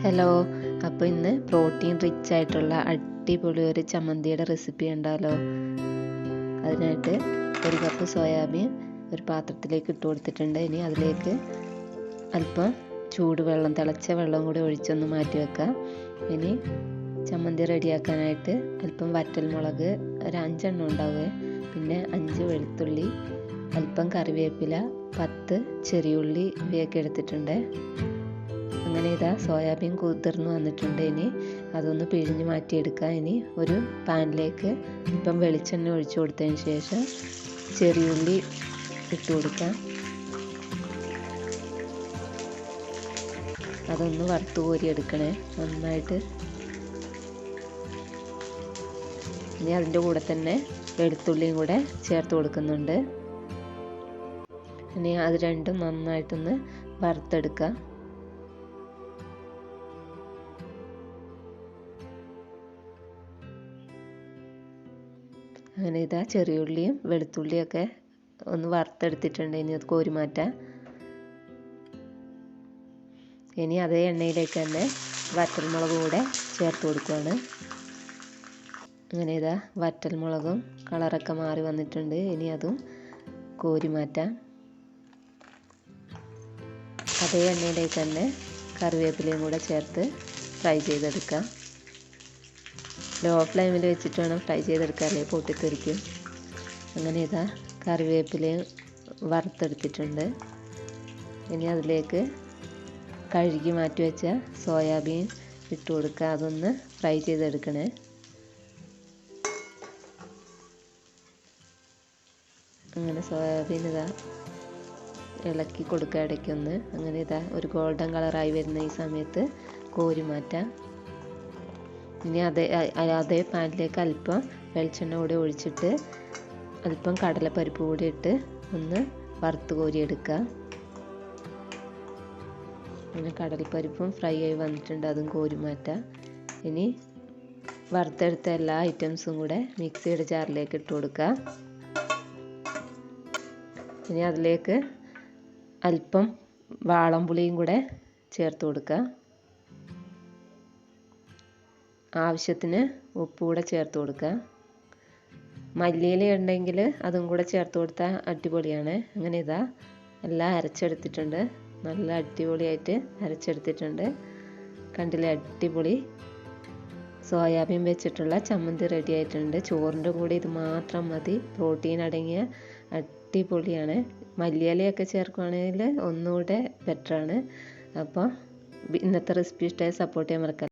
Hello, അപ്പോൾ ഇന്ന് protein rich ആയിട്ടുള്ള അടിപൊളി ഒരു ചമ്മന്തിയുടെ റെസിപ്പി ഉണ്ടല്ലോ. അതിനായിട്ട് ഒരു കപ്പ് സോയാബീൻ ഒരു പാത്രത്തിലേക്ക് ഇട്ട് കൊടുത്തിട്ടുണ്ട്. ഇനി അതിലേക്ക് അല്പം ചൂടുവെള്ളം, തിളച്ച വെള്ളം കൂടി ഒഴിച്ചൊന്ന് മാറ്റി വെക്കാം. ഇനി ചമ്മന്തി റെഡിയാക്കാനായിട്ട് അല്പം വറ്റൽമുളക് ഒരു 5 എണ്ണം ഉണ്ടാവുക, പിന്നെ 5 വെളുത്തുള്ളി, അല്പം കറിവേപ്പില, 10 ചെറിയുള്ളി ഇവയൊക്കെ എടുത്തിട്ടുണ്ട്. അങ്ങനെ ഇതാ സോയാബീൻ കുതിർന്ന് വന്നിട്ടുണ്ട്. ഇനി അതൊന്ന് പിഴിഞ്ഞ് മാറ്റിയെടുക്കുക. ഇനി ഒരു പാനിലേക്ക് ഇപ്പം വെളിച്ചെണ്ണ ഒഴിച്ചു കൊടുത്തതിന് ശേഷം ചെറിയുള്ളി ഇട്ട് കൊടുക്കാം. അതൊന്ന് വറുത്ത് കോരിയെടുക്കണേ നന്നായിട്ട്. ഇനി അതിൻ്റെ കൂടെ തന്നെ വെളുത്തുള്ളിയും കൂടെ ചേർത്ത് കൊടുക്കുന്നുണ്ട്. ഇനി അത് രണ്ടും നന്നായിട്ടൊന്ന് വറുത്തെടുക്കുക. അങ്ങനെ ഇതാ ചെറിയുള്ളിയും വെളുത്തുള്ളിയൊക്കെ ഒന്ന് വറുത്തെടുത്തിട്ടുണ്ട്. ഇനി അത് കോരി മാറ്റാം. ഇനി അതേ എണ്ണയിലേക്ക് തന്നെ വറ്റൽമുളക് കൂടെ ചേർത്ത് കൊടുക്കുകയാണ്. അങ്ങനെ ഇതാ വറ്റൽമുളകും കളറൊക്കെ മാറി വന്നിട്ടുണ്ട്. ഇനി അതും കോരി മാറ്റാം. അതേ എണ്ണയിലേക്ക് തന്നെ കറിവേപ്പിലയും കൂടെ ചേർത്ത് ഫ്രൈ ചെയ്തെടുക്കാം. ലോ ഫ്ലെയിമിൽ വെച്ചിട്ട് വേണം ഫ്രൈ ചെയ്തെടുക്കാൻ, അല്ലെങ്കിൽ പൊട്ടിത്തെറിക്കും. അങ്ങനെ ഇതാ കറിവേപ്പിലയും വറുത്തെടുത്തിട്ടുണ്ട്. ഇനി അതിലേക്ക് കഴുകി മാറ്റി വെച്ച സോയാബീൻ ഇട്ട് കൊടുക്കുക. അതൊന്ന് ഫ്രൈ ചെയ്തെടുക്കണേ. അങ്ങനെ സോയാബീൻ ഇതാ ഇളക്കി കൊടുക്കുക ഇടയ്ക്കൊന്ന്. അങ്ങനെ ഇതാ ഒരു ഗോൾഡൻ കളറായി വരുന്ന ഈ സമയത്ത് കോരി മാറ്റാം. ഇനി അതേ പാനിലേക്ക് അല്പം വെളിച്ചെണ്ണ കൂടി ഒഴിച്ചിട്ട് അല്പം കടലപ്പരിപ്പ് കൂടി ഇട്ട് ഒന്ന് വറുത്ത് കോരിയെടുക്കുക. അങ്ങനെ കടലപ്പരിപ്പും ഫ്രൈ ആയി വന്നിട്ടുണ്ട്, അതും കോരി മാറ്റാം. ഇനി വറുത്തെടുത്ത എല്ലാ ഐറ്റംസും കൂടെ മിക്സിയുടെ ജാറിലേക്ക് ഇട്ട് കൊടുക്കുക. ഇനി അതിലേക്ക് അല്പം വാളംപുളിയും കൂടെ ചേർത്ത് കൊടുക്കുക. ആവശ്യത്തിന് ഉപ്പ് കൂടെ ചേർത്ത് കൊടുക്കുക. മല്ലിയില ഉണ്ടെങ്കിൽ അതും കൂടെ ചേർത്ത് കൊടുത്താൽ അടിപൊളിയാണ്. അങ്ങനെ ഇതാ എല്ലാം അരച്ചെടുത്തിട്ടുണ്ട്. നല്ല അടിപൊളിയായിട്ട് അരച്ചെടുത്തിട്ടുണ്ട്. കണ്ടില്ലേ, അടിപൊളി സോയാബീൻ വെച്ചിട്ടുള്ള ചമ്മന്തി റെഡി ആയിട്ടുണ്ട്. ചോറിൻ്റെ കൂടെ ഇത് മാത്രം മതി. പ്രോട്ടീൻ അടങ്ങിയ അടിപൊളിയാണ്. മല്ലിയിലയൊക്കെ ചേർക്കുകയാണെങ്കിൽ ഒന്നുകൂടെ ബെറ്ററാണ്. അപ്പോൾ ഇന്നത്തെ റെസിപ്പി ഇഷ്ടമായി സപ്പോർട്ട് ചെയ്യാൻ മറക്കല്ല.